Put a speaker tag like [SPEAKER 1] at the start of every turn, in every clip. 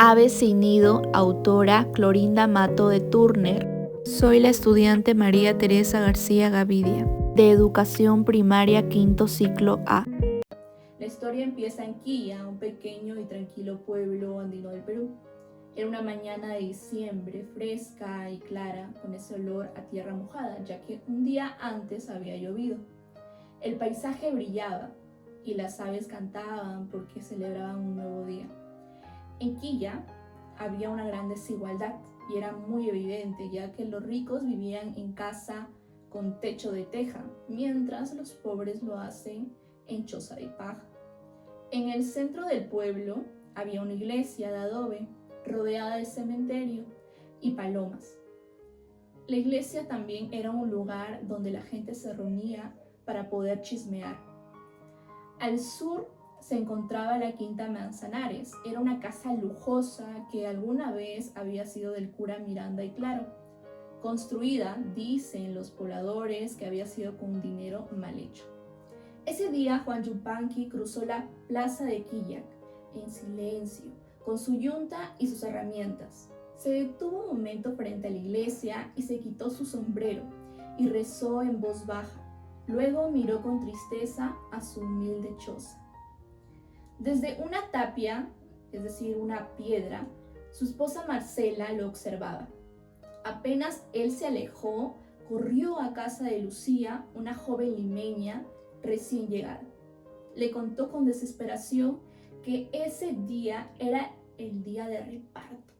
[SPEAKER 1] Aves sin nido, autora Clorinda Mato de Turner. Soy la estudiante María Teresa García Gavidia, de Educación Primaria Quinto Ciclo A.
[SPEAKER 2] La historia empieza en Quilla, un pequeño y tranquilo pueblo andino del Perú. Era una mañana de diciembre, fresca y clara, con ese olor a tierra mojada, ya que un día antes había llovido. El paisaje brillaba y las aves cantaban porque celebraban un nuevo día. En Quilla había una gran desigualdad y era muy evidente, ya que los ricos vivían en casa con techo de teja, mientras los pobres lo hacen en choza de paja. En el centro del pueblo había una iglesia de adobe rodeada de cementerio y palomas. La iglesia también era un lugar donde la gente se reunía para poder chismear. Al sur se encontraba la Quinta Manzanares. Era una casa lujosa que alguna vez había sido del cura Miranda y Claro, construida, dicen los pobladores, que había sido con dinero mal hecho. Ese día Juan Yupanqui cruzó la plaza de Quillac en silencio, con su yunta y sus herramientas. Se detuvo un momento frente a la iglesia y se quitó su sombrero y rezó en voz baja. Luego miró con tristeza a su humilde choza. Desde una tapia, es decir, una piedra, su esposa Marcela lo observaba. Apenas él se alejó, corrió a casa de Lucía, una joven limeña recién llegada. Le contó con desesperación que ese día era el día de reparto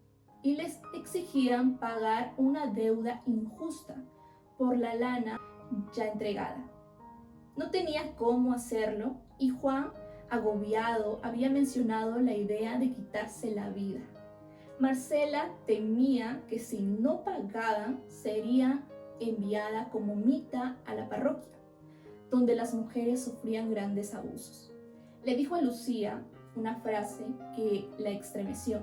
[SPEAKER 2] y les exigían pagar una deuda injusta por la lana ya entregada. No tenía cómo hacerlo y Juan, agobiado, había mencionado la idea de quitarse la vida. Marcela temía que si no pagaban sería enviada como mita a la parroquia, donde las mujeres sufrían grandes abusos. Le dijo a Lucía una frase que la estremeció: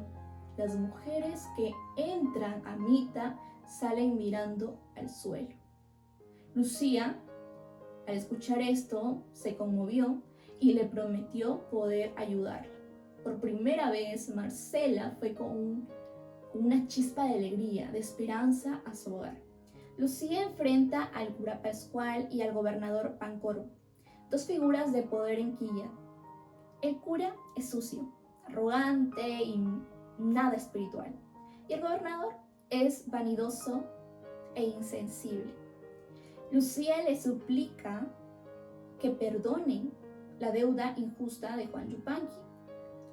[SPEAKER 2] las mujeres que entran a mita salen mirando al suelo. Lucía, al escuchar esto, se conmovió y le prometió poder ayudarla. Por primera vez, Marcela fue con una chispa de alegría, de esperanza a su hogar. Lucía enfrenta al cura Pascual y al gobernador Pancorbo, dos figuras de poder en Quilla. El cura es sucio, arrogante y nada espiritual. Y el gobernador es vanidoso e insensible. Lucía le suplica que perdonen la deuda injusta de Juan Yupanqui,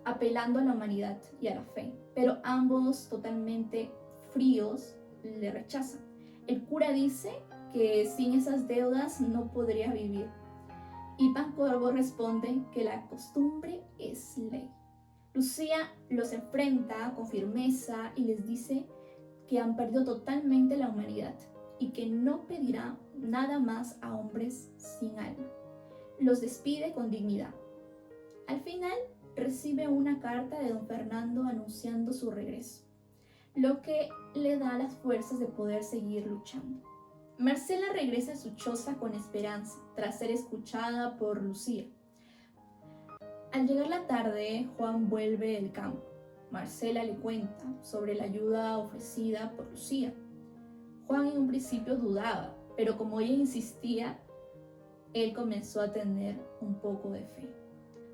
[SPEAKER 2] apelando a la humanidad y a la fe, pero ambos, totalmente fríos, le rechazan. El cura dice que sin esas deudas no podría vivir, y Pancorbo responde que la costumbre es ley. Lucía los enfrenta con firmeza y les dice que han perdido totalmente la humanidad y que no pedirá nada más a hombres sin alma. Los despide con dignidad. Al final recibe una carta de don Fernando anunciando su regreso, lo que le da las fuerzas de poder seguir luchando. Marcela regresa a su choza con esperanza, tras ser escuchada por Lucía. Al llegar la tarde, Juan vuelve del campo. Marcela le cuenta sobre la ayuda ofrecida por Lucía. Juan en un principio dudaba, pero como ella insistía, él comenzó a tener un poco de fe.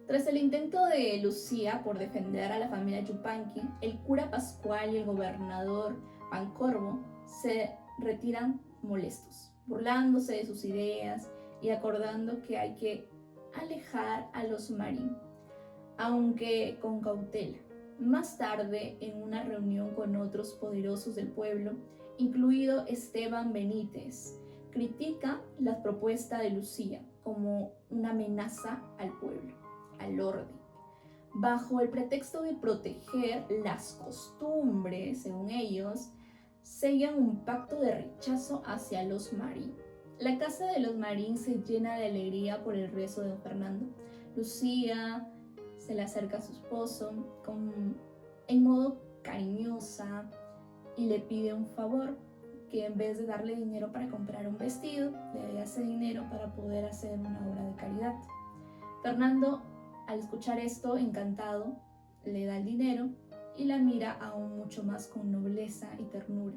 [SPEAKER 2] Tras el intento de Lucía por defender a la familia Yupanqui, el cura Pascual y el gobernador Pancorbo se retiran molestos, burlándose de sus ideas y acordando que hay que alejar a los marín, aunque con cautela. Más tarde, en una reunión con otros poderosos del pueblo, incluido Esteban Benítez, critica la propuesta de Lucía como una amenaza al pueblo, al orden, bajo el pretexto de proteger las costumbres. Según ellos, sellan un pacto de rechazo hacia los marín. La casa de los marín se llena de alegría por el rezo de don Fernando. Lucía se le acerca a su esposo en modo cariñosa y le pide un favor, que en vez de darle dinero para comprar un vestido, le dé ese dinero para poder hacer una obra de caridad. Fernando, al escuchar esto, encantado, le da el dinero y la mira aún mucho más con nobleza y ternura.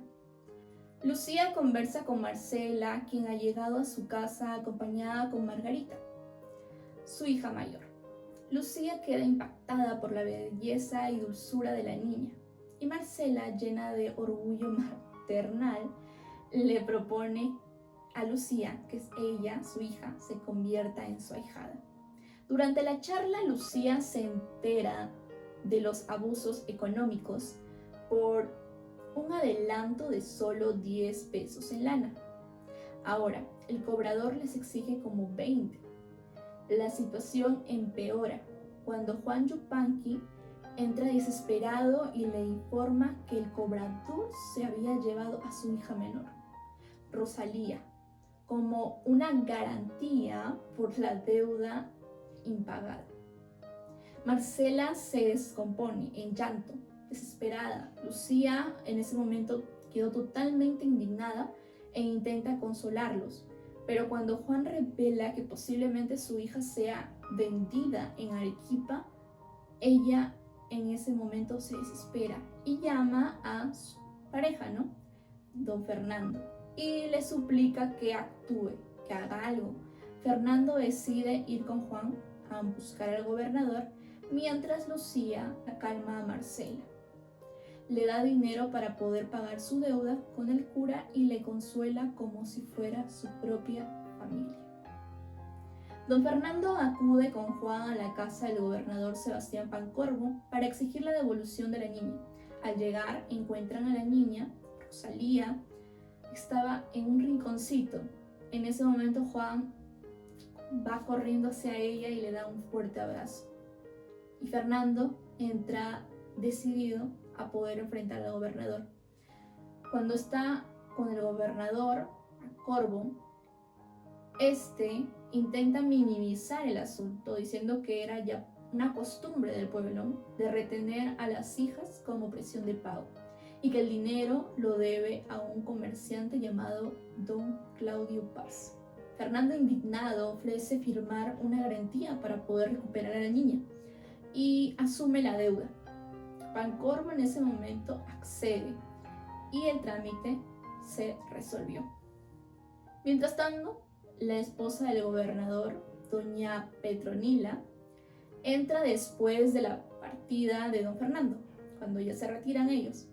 [SPEAKER 2] Lucía conversa con Marcela, quien ha llegado a su casa acompañada con Margarita, su hija mayor. Lucía queda impactada por la belleza y dulzura de la niña, y Marcela, llena de orgullo maternal, le propone a Lucía que ella, su hija, se convierta en su ahijada. Durante la charla, Lucía se entera de los abusos económicos por un adelanto de solo 10 pesos en lana. Ahora, el cobrador les exige como 20. La situación empeora cuando Juan Yupanqui entra desesperado y le informa que el cobrador se había llevado a su hija menor, Rosalía, como una garantía por la deuda impagada. Marcela se descompone en llanto, desesperada. Lucía en ese momento quedó totalmente indignada e intenta consolarlos, pero cuando Juan revela que posiblemente su hija sea vendida en Arequipa, ella en ese momento se desespera y llama a su pareja, don Fernando, y le suplica que actúe, que haga algo. Fernando decide ir con Juan a buscar al gobernador, mientras Lucía calma a Marcela. Le da dinero para poder pagar su deuda con el cura y le consuela como si fuera su propia familia. Don Fernando acude con Juan a la casa del gobernador Sebastián Pancorbo para exigir la devolución de la niña. Al llegar, encuentran a la niña, Rosalía, estaba en un rinconcito. En ese momento Juan va corriendo hacia ella y le da un fuerte abrazo. Y Fernando entra decidido a poder enfrentar al gobernador. Cuando está con el gobernador, Corbo, intenta minimizar el asunto, diciendo que era ya una costumbre del pueblo de retener a las hijas como presión de pago y que el dinero lo debe a un comerciante llamado don Claudio Paz. Fernando, indignado, ofrece firmar una garantía para poder recuperar a la niña y asume la deuda. Pancorbo en ese momento accede y el trámite se resolvió. Mientras tanto, la esposa del gobernador, doña Petronila, entra después de la partida de don Fernando, cuando ya se retiran ellos,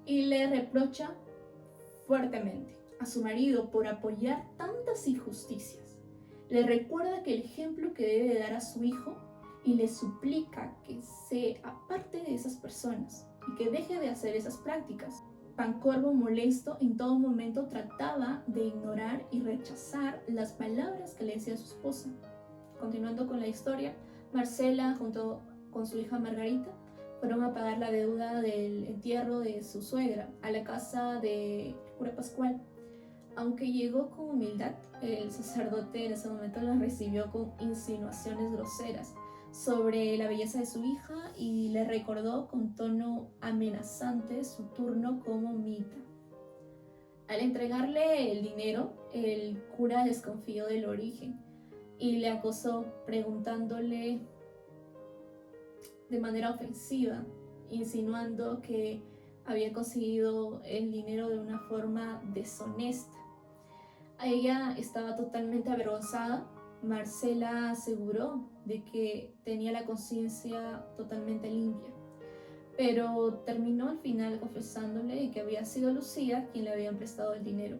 [SPEAKER 2] y le reprocha fuertemente a su marido por apoyar tantas injusticias. Le recuerda que el ejemplo que debe dar a su hijo y le suplica que se aparte de esas personas y que deje de hacer esas prácticas. Pancorbo, molesto, en todo momento trataba de ignorar y rechazar las palabras que le decía su esposa. Continuando con la historia, Marcela, junto con su hija Margarita, fueron a pagar la deuda del entierro de su suegra a la casa de cura Pascual. Aunque llegó con humildad, el sacerdote en ese momento la recibió con insinuaciones groseras sobre la belleza de su hija y le recordó con tono amenazante su turno como mita. Al entregarle el dinero, el cura desconfió del origen y le acosó preguntándole de manera ofensiva, insinuando que había conseguido el dinero de una forma deshonesta. Ella estaba totalmente avergonzada. Marcela aseguró de que tenía la conciencia totalmente limpia, pero terminó al final confesándole que había sido Lucía quien le había prestado el dinero.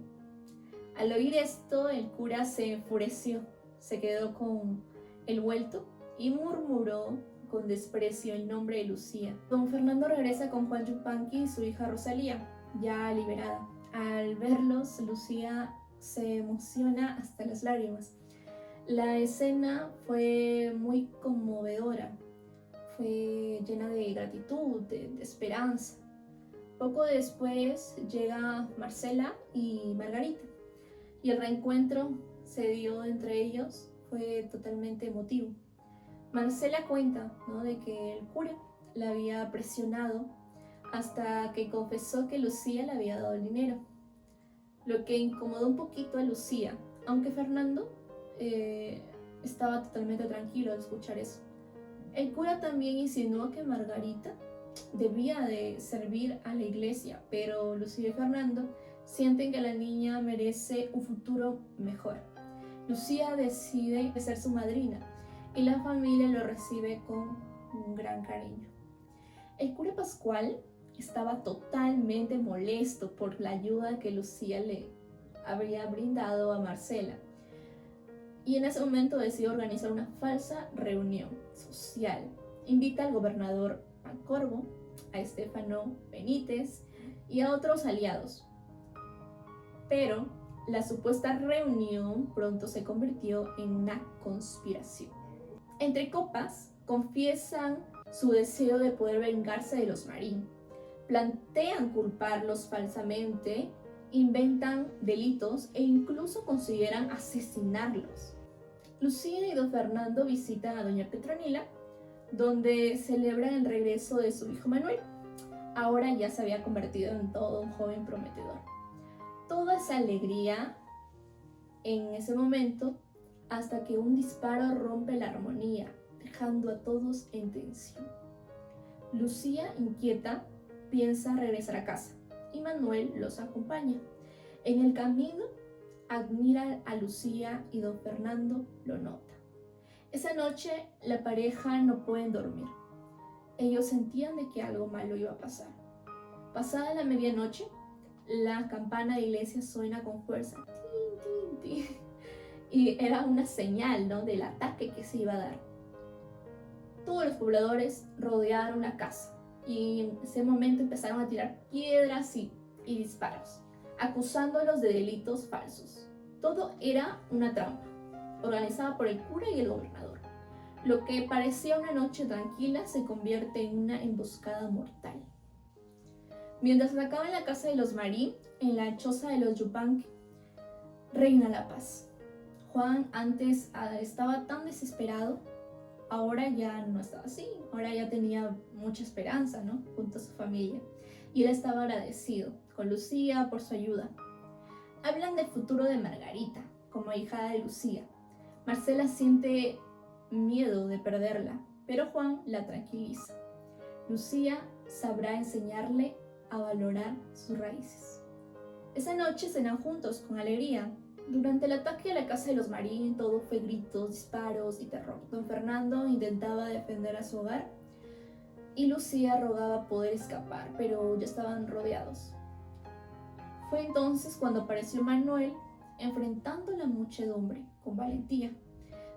[SPEAKER 2] Al oír esto, el cura se enfureció, se quedó con el vuelto y murmuró con desprecio el nombre de Lucía. Don Fernando regresa con Juan Yupanqui y su hija Rosalía, ya liberada. Al verlos, Lucía se emociona hasta las lágrimas. La escena fue muy conmovedora, fue llena de gratitud, de esperanza. Poco después llega Marcela y Margarita y el reencuentro se dio entre ellos, fue totalmente emotivo. Marcela cuenta, de que el cura la había presionado hasta que confesó que Lucía le había dado el dinero, lo que incomodó un poquito a Lucía, aunque Fernando estaba totalmente tranquilo al escuchar eso. El cura también insinuó que Margarita debía de servir a la iglesia, pero Lucía y Fernando sienten que la niña merece un futuro mejor. Lucía decide ser su madrina y la familia lo recibe con un gran cariño. El cura Pascual estaba totalmente molesto por la ayuda que Lucía le habría brindado a Marcela, y en ese momento decide organizar una falsa reunión social. Invita al gobernador Pancorbo, a Estefano Benítez y a otros aliados. Pero la supuesta reunión pronto se convirtió en una conspiración. Entre copas, confiesan su deseo de poder vengarse de los Marín. Plantean culparlos falsamente, inventan delitos e incluso consideran asesinarlos. Lucía y don Fernando visitan a doña Petronila, donde celebran el regreso de su hijo Manuel. Ahora ya se había convertido en todo un joven prometedor. Toda esa alegría en ese momento, hasta que un disparo rompe la armonía, dejando a todos en tensión. Lucía, inquieta, piensa regresar a casa y Manuel los acompaña. En el camino, admira a Lucía y don Fernando lo nota. Esa noche la pareja no pueden dormir. Ellos sentían de que algo malo iba a pasar. Pasada la medianoche, la campana de iglesia suena con fuerza. ¡Tin, tin, tin! Y era una señal, ¿no?, del ataque que se iba a dar. Todos los pobladores rodearon la casa y en ese momento empezaron a tirar piedras y disparos, acusándolos de delitos falsos. Todo era una trampa, organizada por el cura y el gobernador. Lo que parecía una noche tranquila se convierte en una emboscada mortal. Mientras atacaban la casa de los Marín, en la choza de los Yupanqui, reina la paz. Juan antes estaba tan desesperado, ahora ya no estaba así, ahora ya tenía mucha esperanza, ¿no?, junto a su familia. Y él estaba agradecido con Lucía por su ayuda. Hablan del futuro de Margarita, como hija de Lucía. Marcela siente miedo de perderla, pero Juan la tranquiliza. Lucía sabrá enseñarle a valorar sus raíces. Esa noche cenan juntos con alegría. Durante el ataque a la casa de los Marín, todo fue gritos, disparos y terror. Don Fernando intentaba defender a su hogar y Lucía rogaba poder escapar, pero ya estaban rodeados. Fue entonces cuando apareció Manuel, enfrentando la muchedumbre con valentía.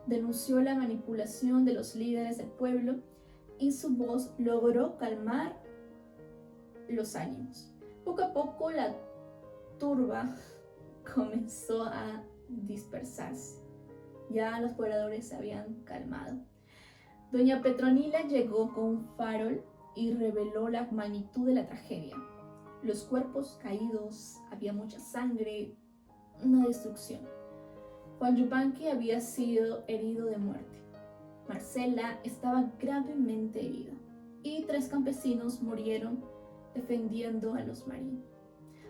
[SPEAKER 2] Denunció la manipulación de los líderes del pueblo y su voz logró calmar los ánimos. Poco a poco la turba comenzó a dispersarse. Ya los pobladores se habían calmado. Doña Petronila llegó con un farol y reveló la magnitud de la tragedia. Los cuerpos caídos, había mucha sangre, una destrucción. Juan Yupanqui había sido herido de muerte. Marcela estaba gravemente herida y 3 campesinos murieron defendiendo a los Marín.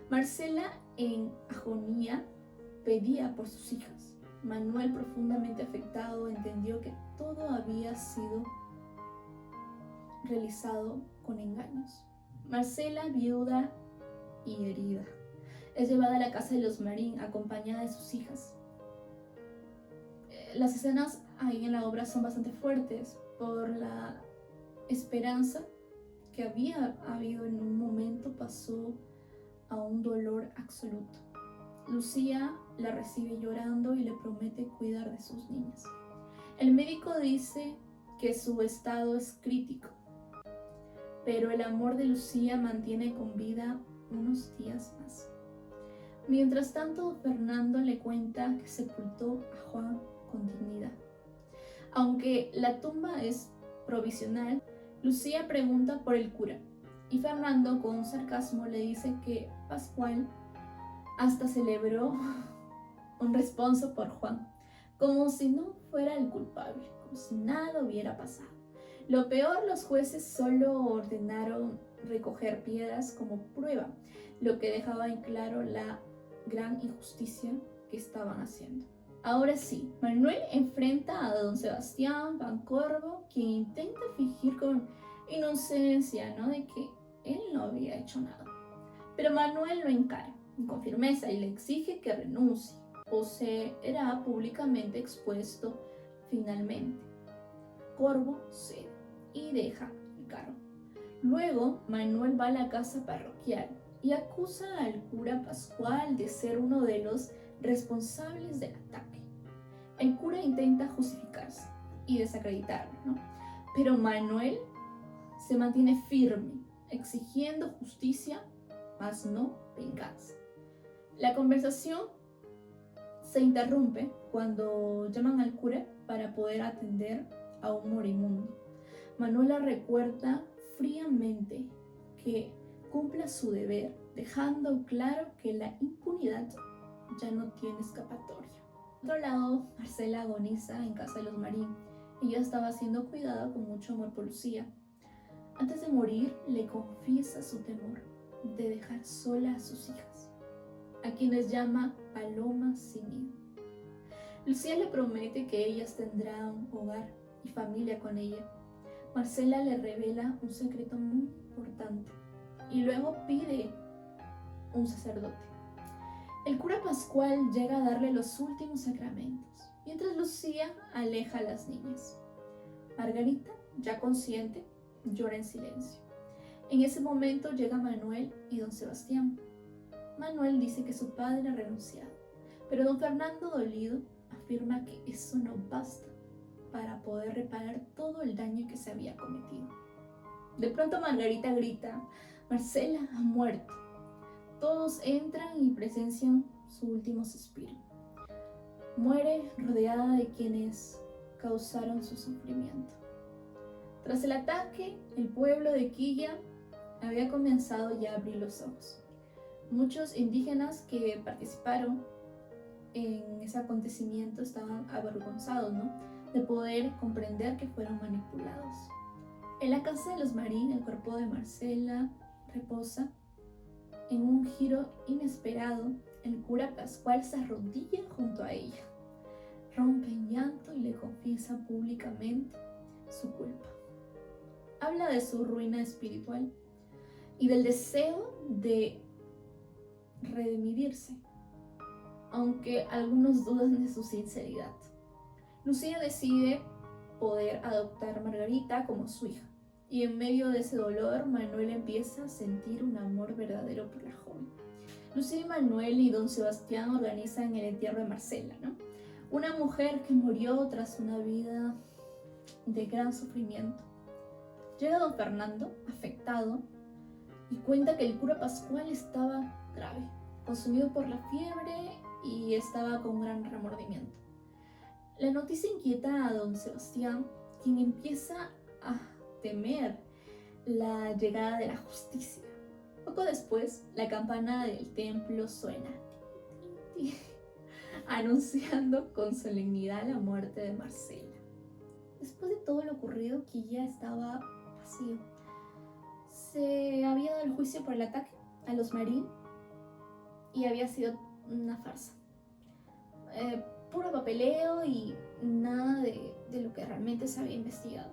[SPEAKER 2] Marcela, en agonía, pedía por sus hijas. Manuel, profundamente afectado, entendió que todo había sido realizado con engaños. Marcela, viuda y herida, es llevada a la casa de los Marín acompañada de sus hijas. Las escenas ahí en la obra son bastante fuertes por la esperanza que había habido en un momento, pasó a un dolor absoluto. Lucía la recibe llorando y le promete cuidar de sus niñas. El médico dice que su estado es crítico, pero el amor de Lucía mantiene con vida unos días más. Mientras tanto, Fernando le cuenta que sepultó a Juan con dignidad. Aunque la tumba es provisional, Lucía pregunta por el cura y Fernando, con un sarcasmo, le dice que Pascual hasta celebró un responso por Juan, como si no fuera el culpable, como si nada hubiera pasado. Lo peor, los jueces solo ordenaron recoger piedras como prueba, lo que dejaba en claro la gran injusticia que estaban haciendo. Ahora sí, Manuel enfrenta a don Sebastián Pancorbo, quien intenta fingir con inocencia, ¿no? De que él no había hecho nada. Pero Manuel lo encara con firmeza y le exige que renuncie o será públicamente expuesto finalmente. Corvo cede y deja el cargo. Luego, Manuel va a la casa parroquial y acusa al cura Pascual de ser uno de los responsables del ataque. El cura intenta justificarse y desacreditarlo, ¿no? Pero Manuel se mantiene firme, exigiendo justicia, mas no venganza. La conversación se interrumpe cuando llaman al cura para poder atender a un moribundo. Manuel le recuerda fríamente que cumpla su deber, dejando claro que la impunidad ya no tiene escapatoria. Por otro lado, Marcela agoniza en casa de los Marín. Ella estaba siendo cuidada con mucho amor por Lucía. Antes de morir, le confiesa su temor de dejar sola a sus hijas, a quienes llama palomas sin nido. Lucía le promete que ellas tendrán hogar y familia con ella. Marcela le revela un secreto muy importante y luego pide un sacerdote. El cura Pascual llega a darle los últimos sacramentos, mientras Lucía aleja a las niñas. Margarita, ya consciente, llora en silencio. En ese momento llega Manuel y don Sebastián. Manuel dice que su padre ha renunciado, pero don Fernando, dolido, afirma que eso no basta para poder reparar todo el daño que se había cometido. De pronto Margarita grita: Marcela ha muerto. Todos entran y presencian su último suspiro. Muere rodeada de quienes causaron su sufrimiento. Tras el ataque, el pueblo de Quilla había comenzado ya a abrir los ojos. Muchos indígenas que participaron en ese acontecimiento estaban avergonzados, ¿no?, de poder comprender que fueron manipulados. En la casa de los Marín, el cuerpo de Marcela reposa. En un giro inesperado, el cura Pascual se arrodilla junto a ella, rompe en llanto y le confiesa públicamente su culpa. Habla de su ruina espiritual y del deseo de redimirse, aunque algunos dudan de su sinceridad. Lucía decide poder adoptar a Margarita como su hija, y en medio de ese dolor, Manuel empieza a sentir un amor verdadero por la joven. Lucía y Manuel y don Sebastián organizan el entierro de Marcela, ¿no?, una mujer que murió tras una vida de gran sufrimiento. Llega don Fernando, afectado, y cuenta que el cura Pascual estaba grave, consumido por la fiebre y estaba con gran remordimiento. La noticia inquieta a don Sebastián, quien empieza a temer la llegada de la justicia. Poco después, la campana del templo suena, anunciando con solemnidad la muerte de Marcela. Después de todo lo ocurrido, Quilla estaba vacío. Se había dado el juicio por el ataque a los Marín y había sido una farsa. Puro papeleo y nada de lo que realmente se había investigado.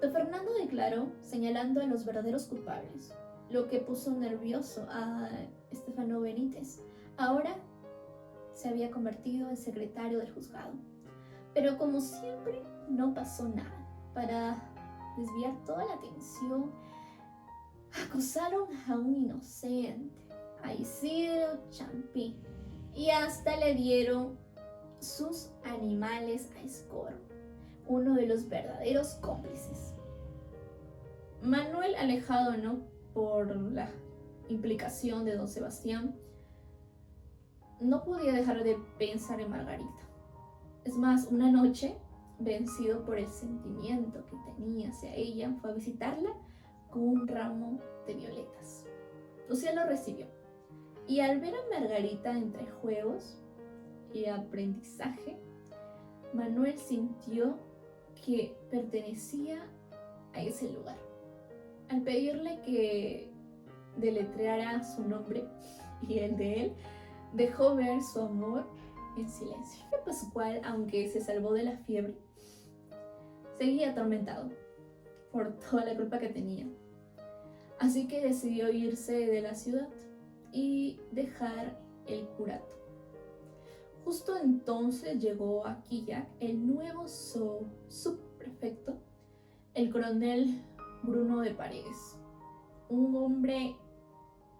[SPEAKER 2] Don Fernando declaró, señalando a los verdaderos culpables, lo que puso nervioso a Estefano Benítez. Ahora se había convertido en secretario del juzgado. Pero como siempre, no pasó nada. Para desviar toda la atención, acusaron a un inocente, a Isidro Champí, y hasta le dieron sus animales a Escoro, uno de los verdaderos cómplices. Manuel, alejado, ¿no?, por la implicación de don Sebastián, no podía dejar de pensar en Margarita. Es más, una noche, vencido por el sentimiento que tenía hacia ella, fue a visitarla con un ramo de violetas. Lucía lo recibió, y al ver a Margarita entre juegos y aprendizaje, Manuel sintió que pertenecía a ese lugar. Al pedirle que deletreara su nombre y el de él, dejó ver su amor en silencio. Pascual, aunque se salvó de la fiebre, seguía atormentado por toda la culpa que tenía. Así que decidió irse de la ciudad y dejar el curato. Justo entonces llegó a Quilla el nuevo subprefecto, el coronel Bruno de Paredes, un hombre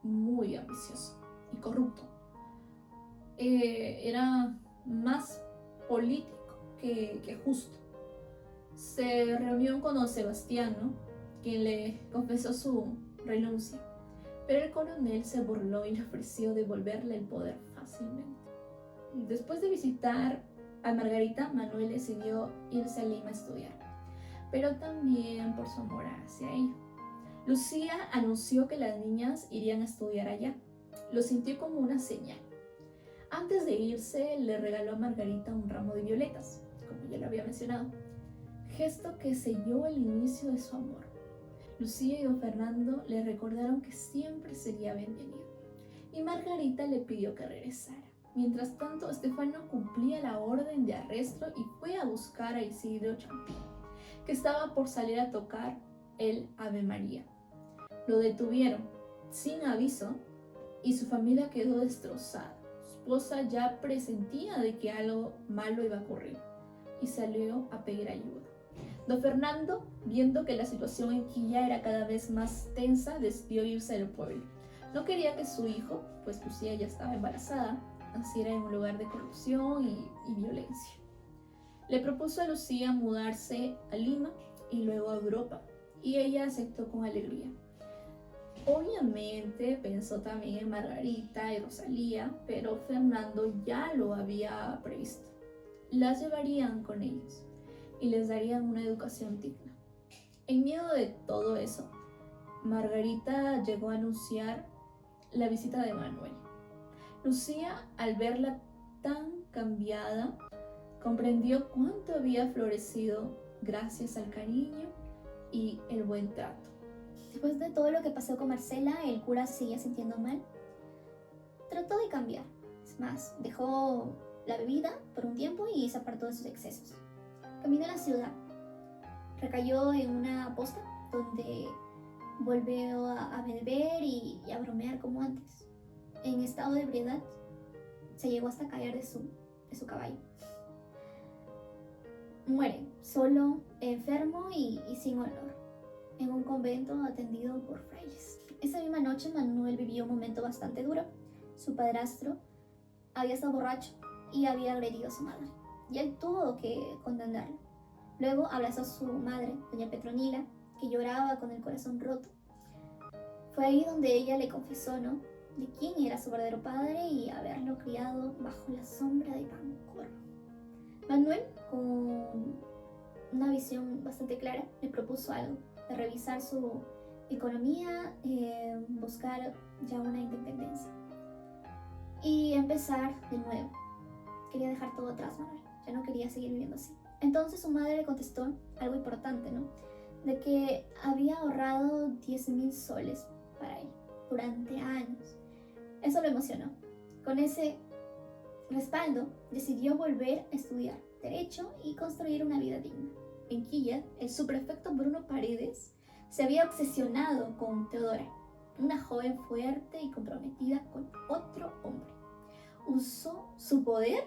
[SPEAKER 2] muy ambicioso y corrupto. Era más político que justo. Se reunió con don Sebastiano, quien le confesó su renuncia, pero el coronel se burló y le ofreció devolverle el poder fácilmente. Después de visitar a Margarita, Manuel decidió irse a Lima a estudiar, pero también por su amor hacia ella. Lucía anunció que las niñas irían a estudiar allá. Lo sintió como una señal. Antes de irse, le regaló a Margarita un ramo de violetas, como ya lo había mencionado, gesto que selló el inicio de su amor. Lucía y don Fernando le recordaron que siempre sería bienvenido, y Margarita le pidió que regresara. Mientras tanto, Estefano cumplía la orden de arresto y fue a buscar a Isidro Champín, que estaba por salir a tocar el Ave María. Lo detuvieron sin aviso y su familia quedó destrozada. Su esposa ya presentía de que algo malo iba a ocurrir y salió a pedir ayuda. Don Fernando, viendo que la situación en Quilla era cada vez más tensa, decidió irse del pueblo. No quería que su hijo, pues Lucía ya estaba embarazada, naciera en un lugar de corrupción y violencia. Le propuso a Lucía mudarse a Lima y luego a Europa, y ella aceptó con alegría. Obviamente pensó también en Margarita y Rosalía, pero Fernando ya lo había previsto. Las llevarían con ellos y les darían una educación digna. En medio de todo eso, Margarita llegó a anunciar la visita de Manuel. Lucía, al verla tan cambiada, comprendió cuánto había florecido gracias al cariño y el buen trato.
[SPEAKER 3] Después de todo lo que pasó con Marcela, el cura se seguía sintiendo mal. Trató de cambiar. Es más, dejó la bebida por un tiempo y se apartó de sus excesos. Caminó a la ciudad. Recayó en una posta donde volvió a beber y a bromear como antes. En estado de ebriedad, se llegó hasta caer de su caballo. Muere, solo, enfermo y sin honor, en un convento atendido por frailes. Esa misma noche Manuel vivió un momento bastante duro. Su padrastro había estado borracho y había agredido a su madre, y él tuvo que condenarlo. Luego abrazó a su madre, doña Petronila, que lloraba con el corazón roto. Fue ahí donde ella le confesó, ¿no?, de quién era su verdadero padre y haberlo criado bajo la sombra de Pancor. Manuel, con una visión bastante clara, le propuso algo, de revisar su economía, buscar ya una independencia y empezar de nuevo. Quería dejar todo atrás, Manuel, ya no quería seguir viviendo así. Entonces su madre le contestó algo importante, ¿no?, de que había ahorrado 10,000 soles para él durante años. Eso lo emocionó. Con ese respaldo, decidió volver a estudiar Derecho y construir una vida digna. En Quilla, el subprefecto Bruno Paredes se había obsesionado con Teodora, una joven fuerte y comprometida con otro hombre. Usó su poder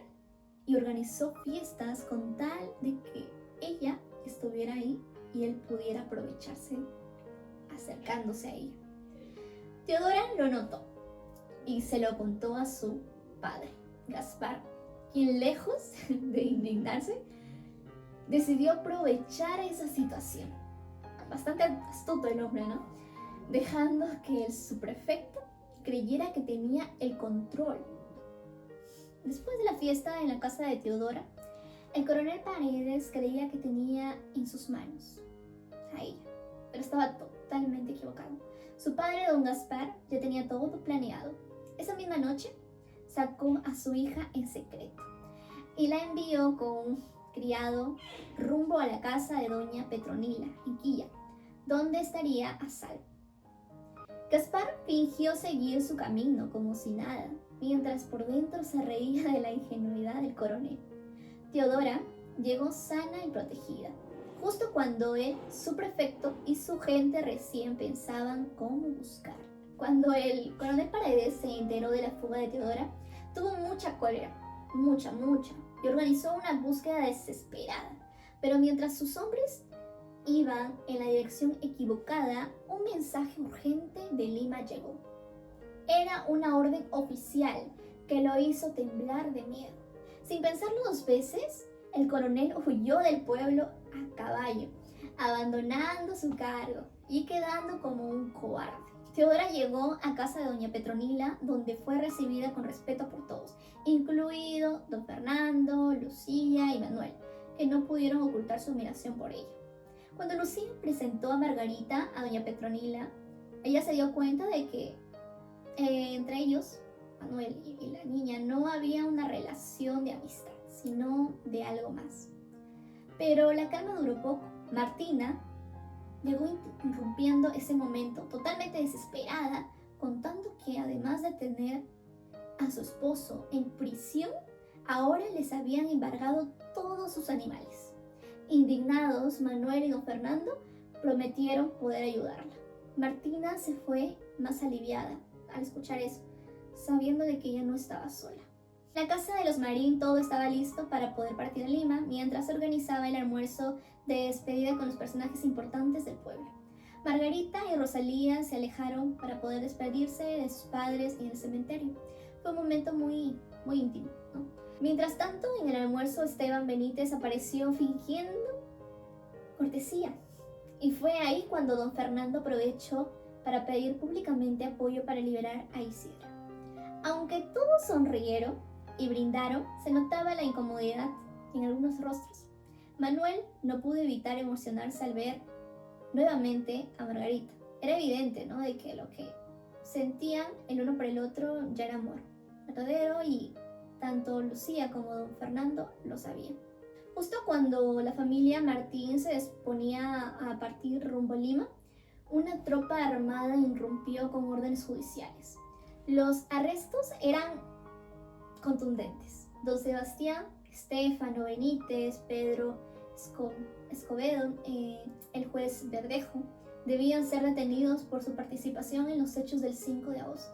[SPEAKER 3] y organizó fiestas con tal de que ella estuviera ahí y él pudiera aprovecharse acercándose a ella. Teodora lo notó y se lo contó a su padre, Gaspar, quien, lejos de indignarse, decidió aprovechar esa situación. Bastante astuto el hombre, ¿no?, dejando que el subprefecto creyera que tenía el control. Después de la fiesta en la casa de Teodora, el coronel Paredes creía que tenía en sus manos a ella, pero estaba totalmente equivocado. Su padre, don Gaspar, ya tenía todo planeado. Esa misma noche sacó a su hija en secreto y la envió con un criado rumbo a la casa de doña Petronila en Quilla, donde estaría a salvo. Gaspar fingió seguir su camino como si nada, mientras por dentro se reía de la ingenuidad del coronel. Teodora llegó sana y protegida. justo cuando él, su prefecto y su gente recién pensaban cómo buscar. Cuando el coronel Paredes se enteró de la fuga de Teodora, tuvo mucha cólera, mucha, y organizó una búsqueda desesperada. Pero mientras sus hombres iban en la dirección equivocada, un mensaje urgente de Lima llegó. Era una orden oficial que lo hizo temblar de miedo. Sin pensarlo dos veces, el coronel huyó del pueblo a caballo, abandonando su cargo y quedando como un cobarde. Teodora llegó a casa de doña Petronila, donde fue recibida con respeto por todos, incluido don Fernando, Lucía y Manuel, que no pudieron ocultar su admiración por ella. Cuando Lucía presentó a Margarita a doña Petronila, ella se dio cuenta de que entre ellos, Manuel y la niña, no había una relación de amistad, sino de algo más. Pero la calma duró poco. Martina llegó interrumpiendo ese momento, totalmente desesperada, contando que además de tener a su esposo en prisión, ahora les habían embargado todos sus animales. Indignados, Manuel y don Fernando prometieron poder ayudarla. Martina se fue más aliviada al escuchar eso, sabiendo de que ella no estaba sola. En la casa de los Marín todo estaba listo para poder partir a Lima, mientras se organizaba el almuerzo de despedida con los personajes importantes del pueblo. Margarita y Rosalía se alejaron para poder despedirse de sus padres en el cementerio. Fue un momento muy íntimo, ¿no? Mientras tanto, en el almuerzo Esteban Benítez apareció fingiendo cortesía. Y fue ahí cuando don Fernando aprovechó para pedir públicamente apoyo para liberar a Isidro. Aunque todos sonrieron y brindaron, se notaba la incomodidad en algunos rostros. Manuel no pudo evitar emocionarse al ver nuevamente a Margarita. Era evidente, ¿no?, de que lo que sentían el uno por el otro ya era amor verdadero, y tanto Lucía como don Fernando lo sabían. Justo cuando la familia Martín se disponía a partir rumbo a Lima, una tropa armada irrumpió con órdenes judiciales. Los arrestos eran contundentes. Don Sebastián, Estefano Benítez, Pedro Escobedo, el juez Verdejo, debían ser detenidos por su participación en los hechos del 5 de agosto.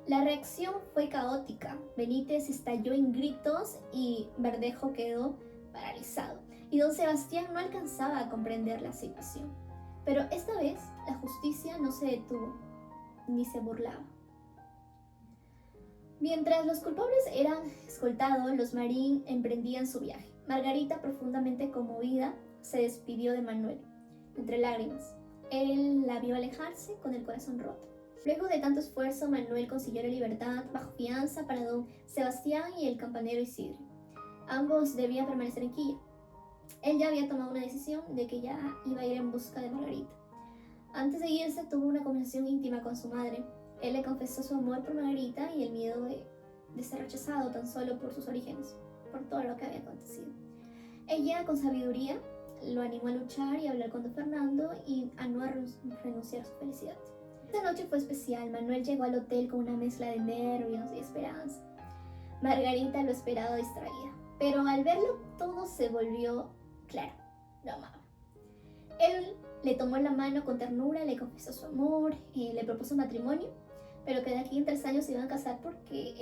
[SPEAKER 3] La reacción fue caótica. Benítez estalló en gritos y Verdejo quedó paralizado. Y don Sebastián no alcanzaba a comprender la situación. Pero esta vez la justicia no se detuvo, ni se burlaba. Mientras los culpables eran escoltados, los Marín emprendían su viaje. Margarita, profundamente conmovida, se despidió de Manuel, entre lágrimas. Él la vio alejarse con el corazón roto. Luego de tanto esfuerzo, Manuel consiguió la libertad bajo fianza para don Sebastián y el campanero Isidro. Ambos debían permanecer en Quilla. Él ya había tomado una decisión de que ya iba a ir en busca de Margarita. Antes de irse, tuvo una conversación íntima con su madre. Él le confesó su amor por Margarita y el miedo de ser rechazado tan solo por sus orígenes, por todo lo que había acontecido. Ella, con sabiduría, lo animó a luchar y a hablar con don Fernando y a no renunciar a su felicidad. Esta noche fue especial. Manuel llegó al hotel con una mezcla de nervios y esperanza. Margarita lo esperaba distraída, pero al verlo todo se volvió claro. Lo amaba. Él le tomó la mano con ternura, le confesó su amor, le propuso matrimonio, pero que de aquí en 3 años se iban a casar porque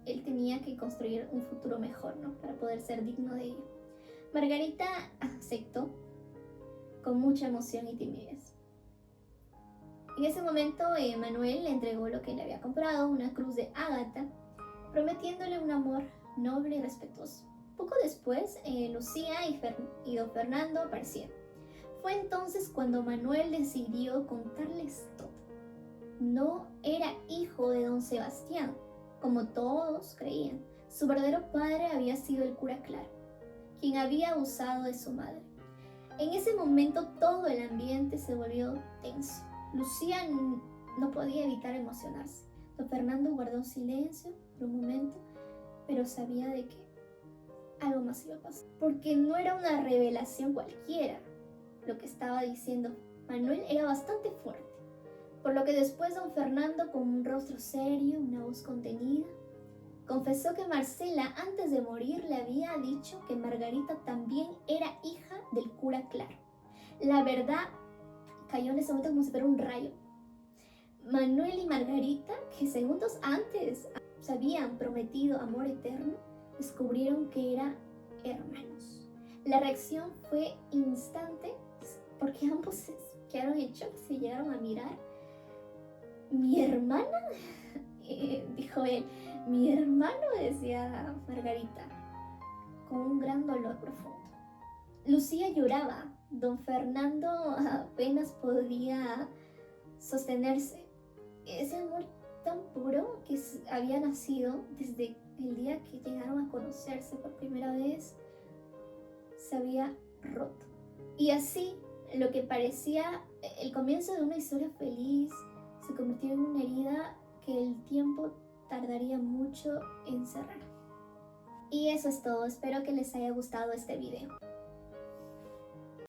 [SPEAKER 3] él tenía que construir un futuro mejor, ¿no?, para poder ser digno de ella. Margarita aceptó con mucha emoción y timidez. En ese momento, Manuel le entregó lo que le había comprado, una cruz de ágata, prometiéndole un amor noble y respetuoso. Poco después, Lucía y don Fernando aparecieron. Fue entonces cuando Manuel decidió contarles todo. No era hijo de don Sebastián, como todos creían. Su verdadero padre había sido el cura Claro, quien había abusado de su madre. En ese momento todo el ambiente se volvió tenso. Lucía no podía evitar emocionarse. Don Fernando guardó silencio por un momento, pero sabía de que algo más iba a pasar. Porque no era una revelación cualquiera. Lo que estaba diciendo Manuel era bastante fuerte. Por lo que después don Fernando, con un rostro serio, una voz contenida, confesó que Marcela antes de morir le había dicho que Margarita también era hija del cura Claro. La verdad cayó en ese momento como si fuera un rayo. Manuel y Margarita, que segundos antes se habían prometido amor eterno, descubrieron que eran hermanos. La reacción fue instante porque ambos se quedaron en shock, se llegaron a mirar. ¿Mi hermana? Dijo él. Mi hermano, decía Margarita, con un gran dolor profundo. Lucía lloraba. Don Fernando apenas podía sostenerse. Ese amor tan puro que había nacido desde el día que llegaron a conocerse por primera vez se había roto. Y así, lo que parecía el comienzo de una historia feliz se convirtió en una herida que el tiempo tardaría mucho en cerrar. Y eso es todo. Espero que les haya gustado este video.